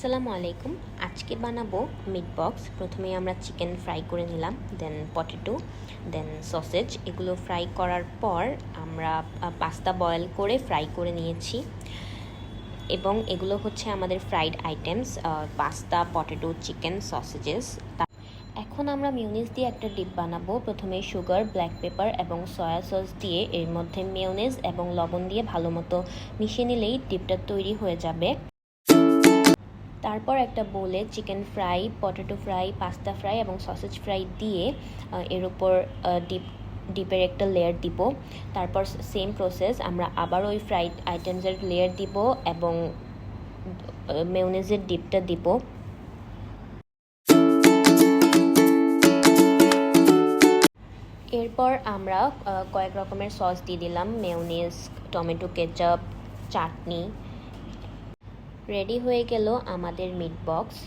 আসসালামু আলাইকুম। আজকে বানাবো মিট বক্স। প্রথমে আমরা চিকেন ফ্রাই করে নিলাম, দেন পটেটো, দেন সসেজ। এগুলো ফ্রাই করার পর আমরা পাস্তা বয়েল করে ফ্রাই করে নিয়েছি এবং এগুলো হচ্ছে আমাদের fried items, pasta, potato, chicken, sausages. এখন আমরা মিউনিস দিয়ে একটা ডিপ বানাবো। প্রথমে সুগার, ব্ল্যাক পেপার এবং সয়া সস দিয়ে এর মধ্যে মিউনিস এবং লবণ দিয়ে ভালো মতো মিশিয়ে নিলেই ডিপটা তৈরি হয়ে যাবে। তারপর একটা বোলে chicken fry, potato fry, pasta fry এবং সসেজ ফ্রাই দিয়ে এর উপর ডিপের একটা লেয়ার দিব। তারপর সেম প্রসেস, আমরা আবার ওই ফ্রাইড আইটেমসের লেয়ার দিব এবং মেয়োনেজের ডিপটা দিব। এরপর আমরা কয়েক রকমের সস দিয়ে দিলাম, মেয়োনিজ, টমেটো কেচাপ, চাটনি। রেডি হয়ে গেল আমাদের মিট বক্স।